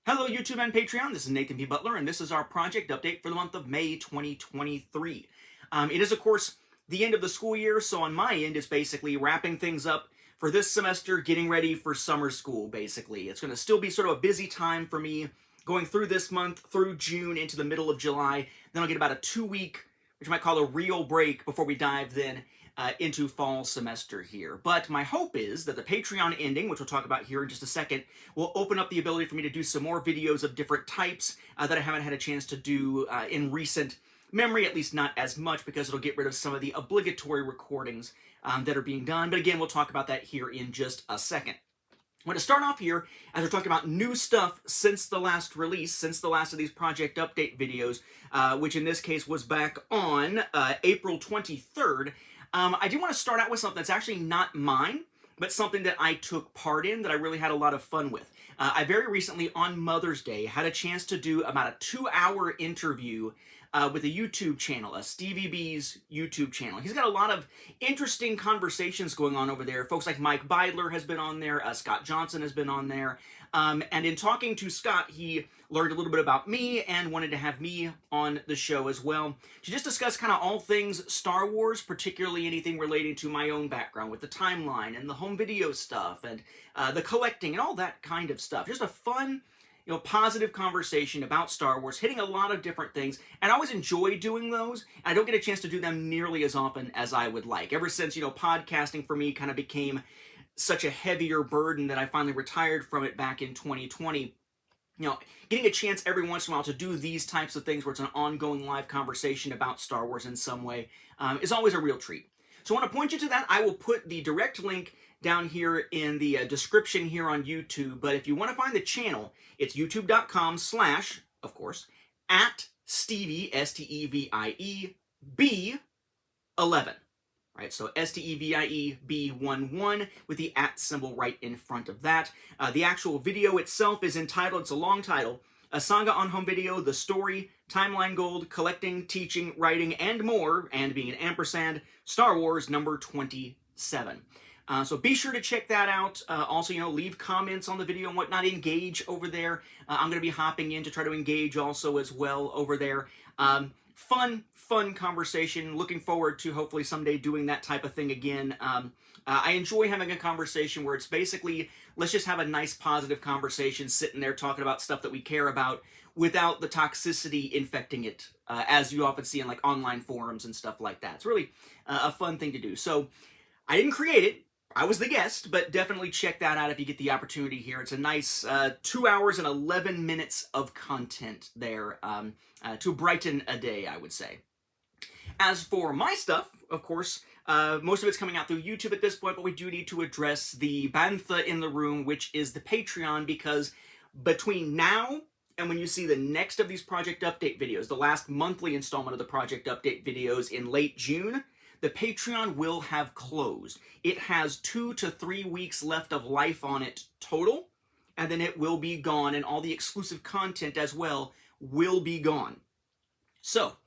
Hello, YouTube and Patreon. This is Nathan P. Butler, and this is our project update for the month of May 2023. It is, of course, the end of the school year, so on my end, it's basically wrapping things up for this semester, getting ready for summer school, basically. It's going to still be sort of a busy time for me going through this month, through June, into the middle of July. Then I'll get about a 2-week, which you might call a real break, before we dive then into fall semester here. But my hope is that the Patreon ending, which we'll talk about here in just a second, will open up the ability for me to do some more videos of different types that I haven't had a chance to do in recent memory, at least not as much, because it'll get rid of some of the obligatory recordings that are being done. But again, we'll talk about that here in just a second. I'm going to start off here as we're talking about new stuff since the last release, since the last of these project update videos, which in this case was back on April 23rd. I do want to start out with something that's actually not mine, but something that I took part in that I really had a lot of fun with. I very recently, on Mother's Day, had a chance to do about a 2-hour interview with a YouTube channel, Stevie B's YouTube channel. He's got a lot of interesting conversations going on over there. Folks like Butler has been on there, Scott Johnson has been on there. And in talking to Scott, he learned a little bit about me and wanted to have me on the show as well to just discuss kind of all things Star Wars, particularly anything relating to my own background with the timeline and the home video stuff and the collecting and all that kind of stuff. Just a fun, positive conversation about Star Wars, hitting a lot of different things, and I always enjoy doing those. I don't get a chance to do them nearly as often as I would like. Ever since, podcasting for me kind of became such a heavier burden that I finally retired from it back in 2020. Getting a chance every once in a while to do these types of things where it's an ongoing live conversation about Star Wars in some way is always a real treat. So I want to point you to that. I will put the direct link down here in the description here on YouTube. But if you want to find the channel, it's youtube.com/ of course, at Stevie, Stevie B11. Right, so Stevie B11 with the @ symbol right in front of that. The actual video itself is entitled, it's a long title, A Saga on Home Video, The Story, Timeline Gold, Collecting, Teaching, Writing, and More, and being an ampersand, Star Wars number 27. So be sure to check that out. Also, leave comments on the video and whatnot. Engage over there. I'm going to be hopping in to try to engage also as well over there. Fun conversation. Looking forward to hopefully someday doing that type of thing again. I enjoy having a conversation where it's basically, let's just have a nice positive conversation sitting there talking about stuff that we care about without the toxicity infecting it, as you often see in like online forums and stuff like that. It's really a fun thing to do. So I didn't create it. I was the guest, but definitely check that out if you get the opportunity here. It's a nice 2 hours and 11 minutes of content there to brighten a day, I would say. As for my stuff, of course, most of it's coming out through YouTube at this point, but we do need to address the bantha in the room, which is the Patreon, because between now and when you see the next of these Project Update videos, the last monthly installment of the Project Update videos in late June, the Patreon will have closed. It has 2 to 3 weeks left of life on it total, and then it will be gone, and all the exclusive content as well will be gone. So,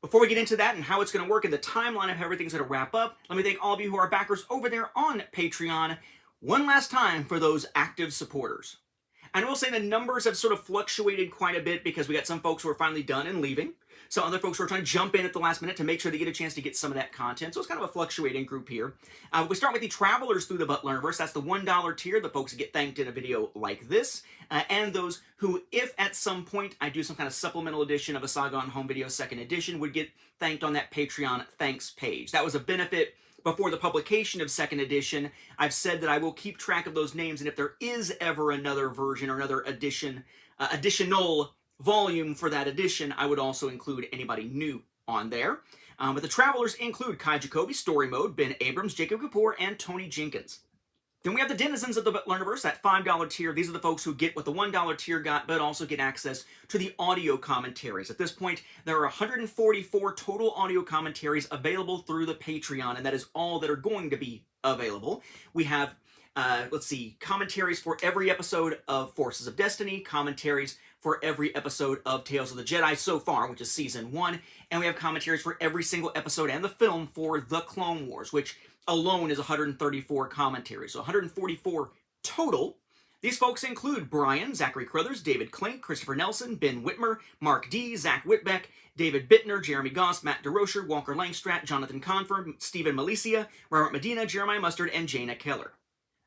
before we get into that and how it's going to work and the timeline of how everything's going to wrap up, let me thank all of you who are backers over there on Patreon one last time for those active supporters. And I will say the numbers have sort of fluctuated quite a bit because we got some folks who are finally done and leaving. Some other folks who are trying to jump in at the last minute to make sure they get a chance to get some of that content. So it's kind of a fluctuating group here. We start with the travelers through the Butlerverse. That's the $1 tier, the folks that get thanked in a video like this. And those who, if at some point I do some kind of supplemental edition of A Saga on Home Video 2nd edition, would get thanked on that Patreon thanks page. That was a benefit before the publication of 2nd edition. I've said that I will keep track of those names, and if there is ever another version or another edition, additional volume for that edition, I would also include anybody new on there. But the travelers include Kai Jacoby, Story Mode, Ben Abrams, Jacob Kapoor, and Tony Jenkins. Then we have the denizens of the Learniverse, that $5 tier. These are the folks who get what the $1 tier got, but also get access to the audio commentaries. At this point, there are 144 total audio commentaries available through the Patreon, and that is all that are going to be available. We have, commentaries for every episode of Forces of Destiny, commentaries for every episode of Tales of the Jedi so far, which is Season 1, and we have commentaries for every single episode and the film for The Clone Wars, which alone is 134 commentaries. So 144 total. These folks include Brian, Zachary Crothers, David Klink, Christopher Nelson, Ben Whitmer, Mark D., Zach Whitbeck, David Bittner, Jeremy Goss, Matt DeRocher, Walker Langstrat, Jonathan Confer, Stephen Malicia, Robert Medina, Jeremiah Mustard, and Jana Keller.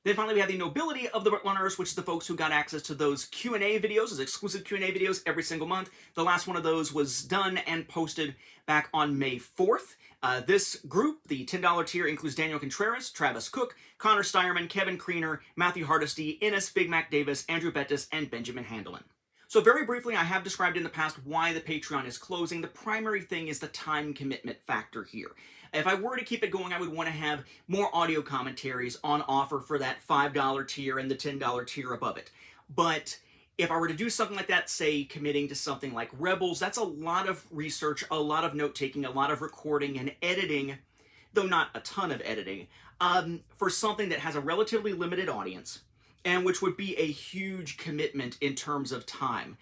Then finally we have the nobility of the Butlerers, which is the folks who got access to those Q&A videos, those exclusive Q&A videos every single month. The last one of those was done and posted back on May 4th. This group, the $10 tier, includes Daniel Contreras, Travis Cook, Connor Steyerman, Kevin Kriener, Matthew Hardesty, Innes Big Mac Davis, Andrew Bettis, and Benjamin Handelin. So very briefly, I have described in the past why the Patreon is closing. The primary thing is the time commitment factor here. If I were to keep it going, I would want to have more audio commentaries on offer for that $5 tier and the $10 tier above it. But if I were to do something like that, say committing to something like Rebels, that's a lot of research, a lot of note-taking, a lot of recording and editing, though not a ton of editing, for something that has a relatively limited audience, and which would be a huge commitment in terms of time,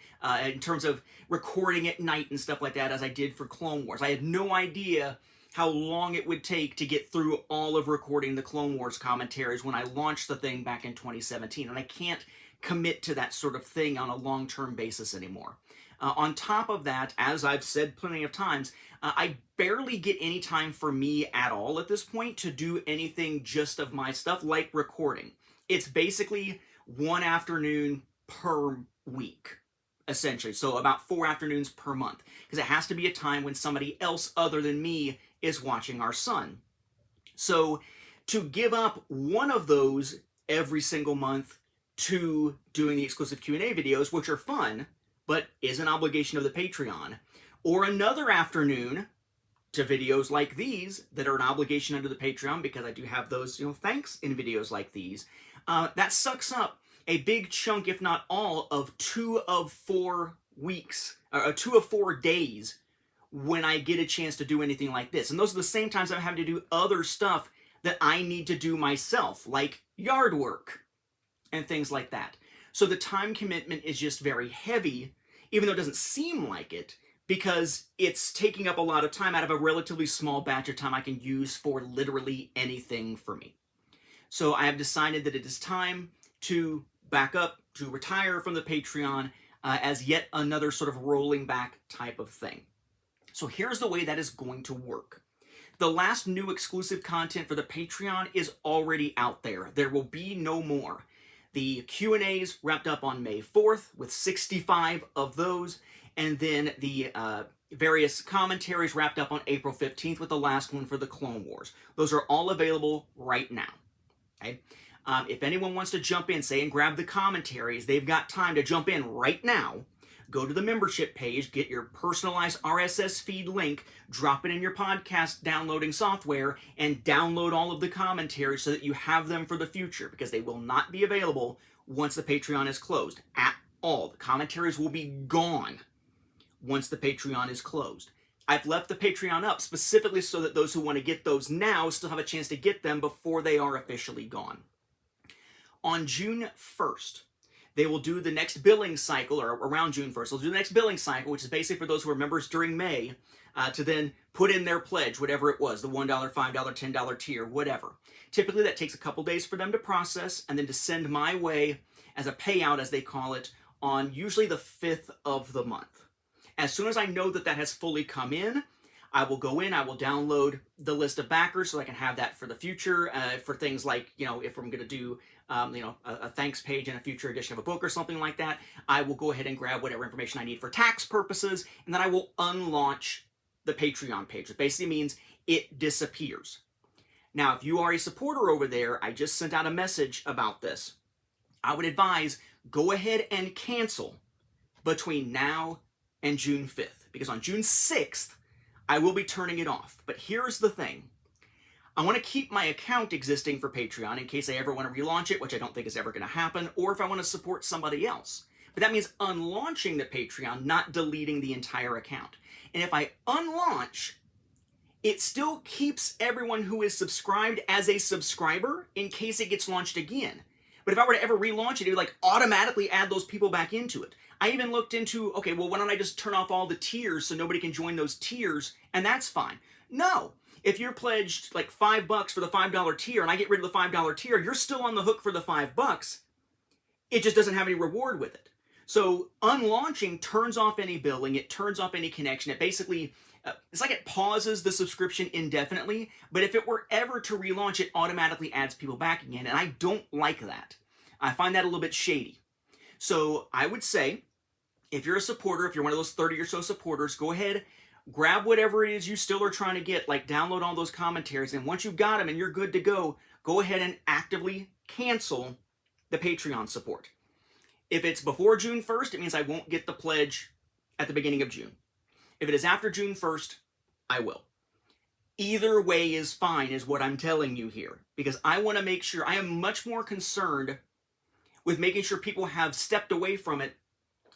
in terms of recording at night and stuff like that, as I did for Clone Wars. I had no idea how long it would take to get through all of recording the Clone Wars commentaries when I launched the thing back in 2017, and I can't commit to that sort of thing on a long-term basis anymore. On top of that, as I've said plenty of times, I barely get any time for me at all at this point to do anything just of my stuff, like recording. It's basically one afternoon per week, essentially. So about 4 afternoons per month, because it has to be a time when somebody else other than me is watching our son. So to give up one of those every single month to doing the exclusive Q&A videos, which are fun, but is an obligation of the Patreon, or another afternoon to videos like these that are an obligation under the Patreon, because I do have those, thanks in videos like these, that sucks up a big chunk, if not all, of 2 of 4 weeks, or 2 of 4 days when I get a chance to do anything like this. And those are the same times I'm having to do other stuff that I need to do myself, like yard work and things like that. So the time commitment is just very heavy, even though it doesn't seem like it, because it's taking up a lot of time out of a relatively small batch of time I can use for literally anything for me. So I have decided that it is time to back up, to retire from the Patreon as yet another sort of rolling back type of thing. So here's the way that is going to work. The last new exclusive content for the Patreon is already out there. There will be no more. The Q&As wrapped up on May 4th with 65 of those, and then the various commentaries wrapped up on April 15th with the last one for the Clone Wars. Those are all available right now. Okay? If anyone wants to jump in, say, and grab the commentaries, they've got time to jump in right now. Go to the membership page, get your personalized RSS feed link, drop it in your podcast downloading software, and download all of the commentaries so that you have them for the future, because they will not be available once the Patreon is closed at all. The commentaries will be gone once the Patreon is closed. I've left the Patreon up specifically so that those who want to get those now still have a chance to get them before they are officially gone. On June 1st, they will do the next billing cycle, or around June 1st, they'll do the next billing cycle, which is basically for those who are members during May, to then put in their pledge, whatever it was, the $1, $5, $10 tier, whatever. Typically that takes a couple days for them to process, and then to send my way as a payout, as they call it, on usually the 5th of the month. As soon as I know that that has fully come in, I will go in, I will download the list of backers so I can have that for the future, for things like, if I'm going to do a thanks page in a future edition of a book or something like that, I will go ahead and grab whatever information I need for tax purposes, and then I will unlaunch the Patreon page. It basically means it disappears. Now, if you are a supporter over there, I just sent out a message about this. I would advise go ahead and cancel between now and June 5th, because on June 6th, I will be turning it off. But here's the thing. I want to keep my account existing for Patreon in case I ever want to relaunch it, which I don't think is ever going to happen, or if I want to support somebody else. But that means unlaunching the Patreon, not deleting the entire account. And if I unlaunch, it still keeps everyone who is subscribed as a subscriber in case it gets launched again. But if I were to ever relaunch it, it would automatically add those people back into it. I even looked into, okay, well, why don't I just turn off all the tiers so nobody can join those tiers, and that's fine. No. If you're pledged $5 for the $5 tier and I get rid of the $5 tier, you're still on the hook for the $5. it just doesn't have any reward with it. So unlaunching turns off any billing, it turns off any connection. It basically, it's like it pauses the subscription indefinitely, but if it were ever to relaunch, it automatically adds people back again, and I don't like that. I find that a little bit shady. So I would say, if you're a supporter, if you're one of those 30 or so supporters, go ahead, grab whatever it is you still are trying to get, like download all those commentaries, and once you've got them and you're good to go ahead and actively cancel the Patreon support. If it's before June 1st, it means I won't get the pledge at the beginning of June. If it is after June 1st, I will. Either way is fine, is what I'm telling you here, because I want to make sure, I am much more concerned with making sure people have stepped away from it.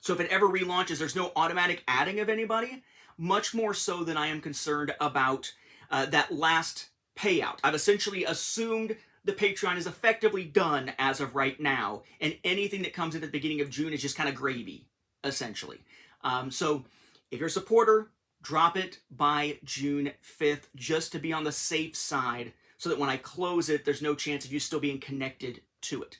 So if it ever relaunches, there's no automatic adding of anybody, much more so than I am concerned about that last payout. I've essentially assumed the Patreon is effectively done as of right now, and anything that comes in at the beginning of June is just kind of gravy, essentially. So if you're a supporter, drop it by June 5th, just to be on the safe side, so that when I close it, there's no chance of you still being connected to it.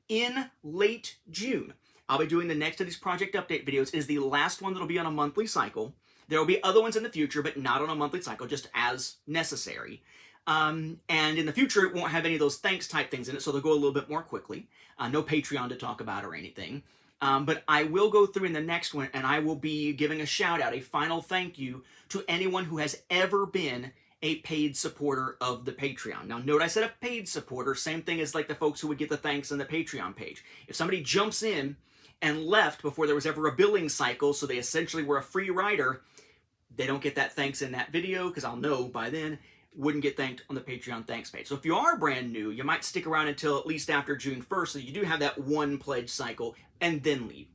In late June, I'll be doing the next of these project update videos. It is the last one that'll be on a monthly cycle. There will be other ones in the future, but not on a monthly cycle, just as necessary. And in the future, it won't have any of those thanks type things in it, so they'll go a little bit more quickly. No Patreon to talk about or anything. But I will go through in the next one, and I will be giving a shout out, a final thank you to anyone who has ever been a paid supporter of the Patreon. Now, note I said a paid supporter, same thing as like the folks who would get the thanks on the Patreon page. If somebody jumps in and left before there was ever a billing cycle, so they essentially were a free rider, they don't get that thanks in that video, because I'll know by then, wouldn't get thanked on the Patreon thanks page. So if you are brand new, you might stick around until at least after June 1st, so you do have that one pledge cycle, and then leave,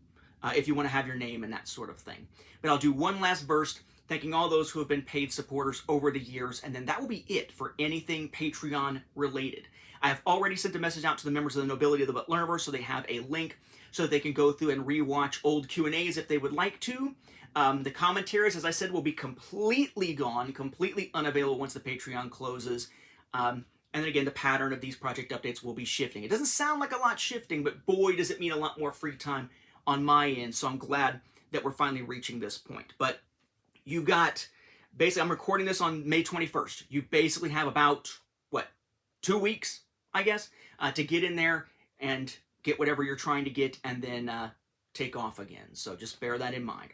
if you want to have your name and that sort of thing. But I'll do one last burst, thanking all those who have been paid supporters over the years, and then that will be it for anything Patreon related. I have already sent a message out to the members of the Nobility of the Butlerverse, so they have a link so that they can go through and rewatch old Q&As if they would like to. The commentaries, as I said, will be completely gone, completely unavailable once the Patreon closes. And then again, the pattern of these project updates will be shifting. It doesn't sound like a lot shifting, but boy, does it mean a lot more free time on my end. So I'm glad that we're finally reaching this point. But you've got, basically, I'm recording this on May 21st. You basically have about, 2 weeks, I guess, to get in there and get whatever you're trying to get, and then take off again. So just bear that in mind.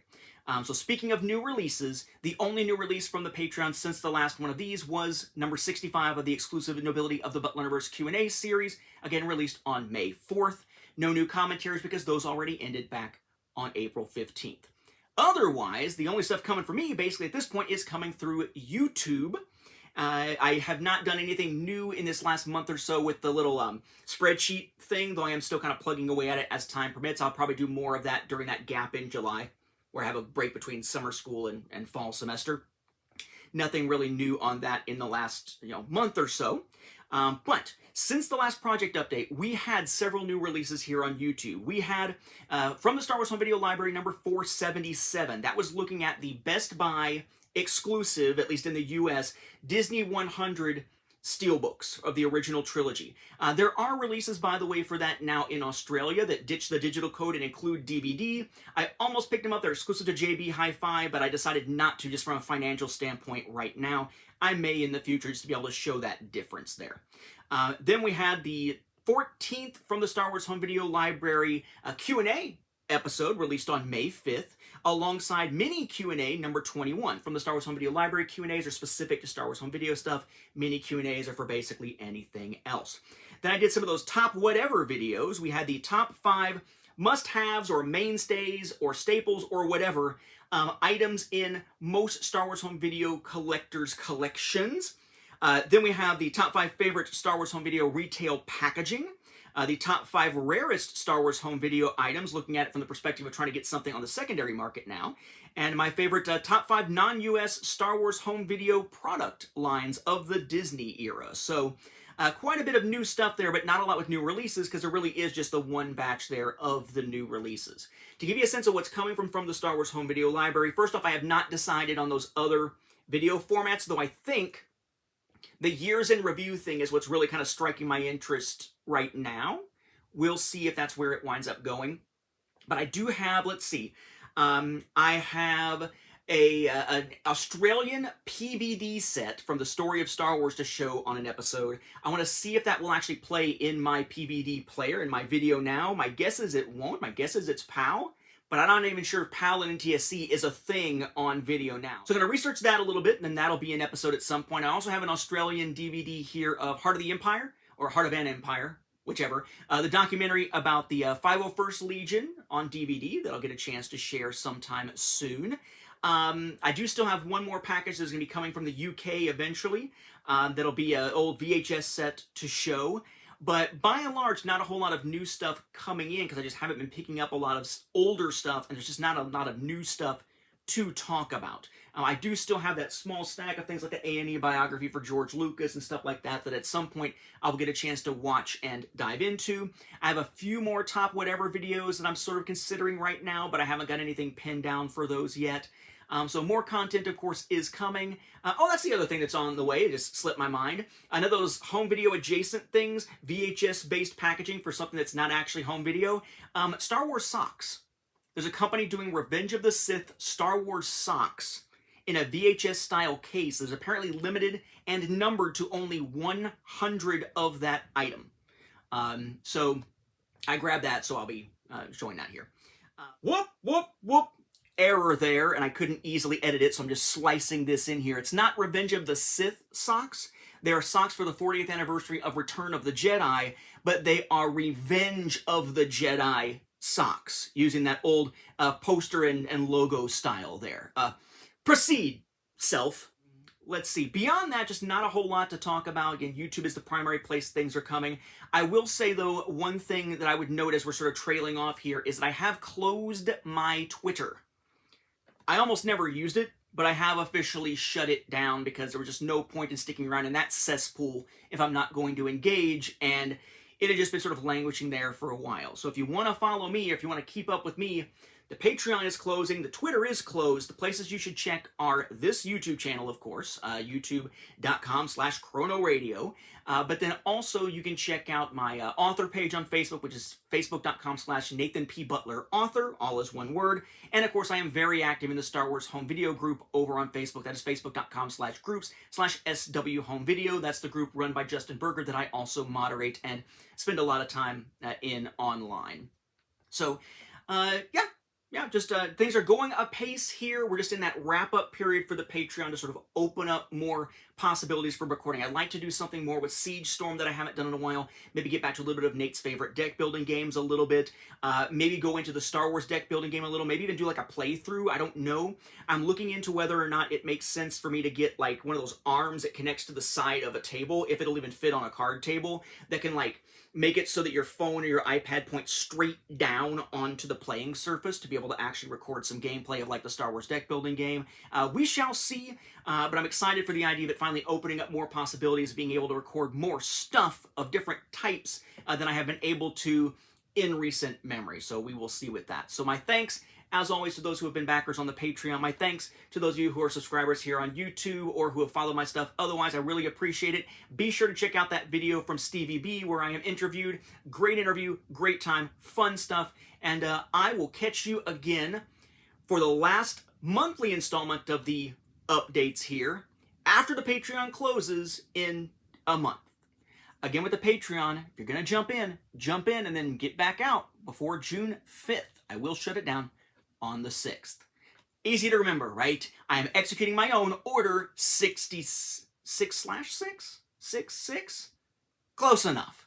So speaking of new releases, the only new release from the Patreon since the last one of these was number 65 of the exclusive Nobility of the Butlerverse Q&A series, again released on May 4th. No new commentaries because those already ended back on April 15th. Otherwise, the only stuff coming for me, basically at this point, is coming through YouTube. I have not done anything new in this last month or so with the little spreadsheet thing, though I am still kind of plugging away at it as time permits. I'll probably do more of that during that gap in July, where I have a break between summer school and fall semester. Nothing really new on that in the last month or so. But since the last project update, we had several new releases here on YouTube. We had, from the Star Wars Home Video Library, number 477. That was looking at the Best Buy exclusive, at least in the US, Disney 100 steelbooks of the original trilogy. There are releases, by the way, for that now in Australia that ditch the digital code and include DVD. I almost picked them up. They're exclusive to JB Hi-Fi, but I decided not to, just from a financial standpoint right now. I may in the future just to be able to show that difference there. Then we had the 14th from the Star Wars Home Video Library Q&A episode released on May 5th, alongside mini Q&A number 21. From the Star Wars Home Video Library, Q&As are specific to Star Wars Home Video stuff. Mini Q&As are for basically anything else. Then I did some of those top whatever videos. We had the top 5 must-haves or mainstays or staples or whatever items in most Star Wars Home Video collectors' collections. Then we have the top 5 favorite Star Wars Home Video retail packaging. The top 5 rarest Star Wars Home Video items, looking at it from the perspective of trying to get something on the secondary market now. And my favorite top 5 non-US Star Wars Home Video product lines of the Disney era. So quite a bit of new stuff there, but not a lot with new releases, because there really is just the one batch there of the new releases. To give you a sense of what's coming from the Star Wars Home Video Library, first off, I have not decided on those other video formats, though I think the years in review thing is what's really kind of striking my interest right now, We'll see if that's where it winds up going. But I do have, let's see, I have an Australian PVD set from the Story of Star Wars to show on an episode. I want to see if that will actually play in my PVD player, in my video now. My guess is it won't. My guess is it's PAL. But I'm not even sure if PAL and NTSC is a thing on video now. So I'm going to research that a little bit, and then that'll be an episode at some point. I also have an Australian DVD here of Heart of the Empire, or Heart of an Empire, whichever. The documentary about the 501st Legion on DVD that I'll get a chance to share sometime soon. I do still have one more package that's going to be coming from the UK eventually. That'll be an old VHS set to show. But by and large, not a whole lot of new stuff coming in because I just haven't been picking up a lot of older stuff, and there's just not a lot of new stuff to talk about. I do still have that small stack of things like the A&E biography for George Lucas and stuff like that at some point I'll get a chance to watch and dive into. I have a few more top whatever videos that I'm sort of considering right now, but I haven't got anything pinned down for those yet. So more content, of course, is coming. Oh, that's the other thing that's on the way. It just slipped my mind. Another of those home video adjacent things, VHS-based packaging for something that's not actually home video. Star Wars socks. There's a company doing Revenge of the Sith Star Wars socks in a VHS-style case. There's apparently limited and numbered to only 100 of that item. So I grabbed that, so I'll be showing that here. Whoop, whoop, whoop. Error there, and I couldn't easily edit it, so I'm just slicing this in here. It's not Revenge of the Sith socks. They are socks for the 40th anniversary of Return of the Jedi, but they are Revenge of the Jedi socks, using that old poster and logo style there. Proceed, self. Let's see. Beyond that, just not a whole lot to talk about. Again, YouTube is the primary place things are coming. I will say, though, one thing that I would note as we're sort of trailing off here is that I have closed my Twitter. I almost never used it, but I have officially shut it down because there was just no point in sticking around in that cesspool if I'm not going to engage, and it had just been sort of languishing there for a while. So if you want to follow me, or if you want to keep up with me, the Patreon is closing, the Twitter is closed. The places you should check are this YouTube channel, of course, youtube.com/chronoradio. But then also you can check out my author page on Facebook, which is facebook.com/NathanPButlerAuthor, all is one word. And of course, I am very active in the Star Wars Home Video group over on Facebook. That is facebook.com/groups/SWHomeVideo. That's the group run by Justin Berger that I also moderate and spend a lot of time in online. So, yeah, just things are going apace here. We're just in that wrap-up period for the Patreon to sort of open up more possibilities for recording. I'd like to do something more with Siege Storm that I haven't done in a while. Maybe get back to a little bit of Nate's favorite deck building games a little bit. Maybe go into the Star Wars deck building game a little. Maybe even do like a playthrough. I don't know. I'm looking into whether or not it makes sense for me to get like one of those arms that connects to the side of a table, if it'll even fit on a card table, that can like make it so that your phone or your iPad points straight down onto the playing surface to be able to actually record some gameplay of like the Star Wars deck building game. We shall see, but I'm excited for the idea of it finally opening up more possibilities of being able to record more stuff of different types than I have been able to in recent memory. So we will see with that. So my thanks, as always, to those who have been backers on the Patreon. My thanks to those of you who are subscribers here on YouTube or who have followed my stuff. Otherwise, I really appreciate it. Be sure to check out that video from Stevie B where I am interviewed. Great interview, great time, fun stuff. And I will catch you again for the last monthly installment of the updates here after the Patreon closes in a month. Again, with the Patreon, if you're going to jump in and then get back out before June 5th. I will shut it down on the 6th. Easy to remember, right? I am executing my own Order 66/6? 66? Close enough.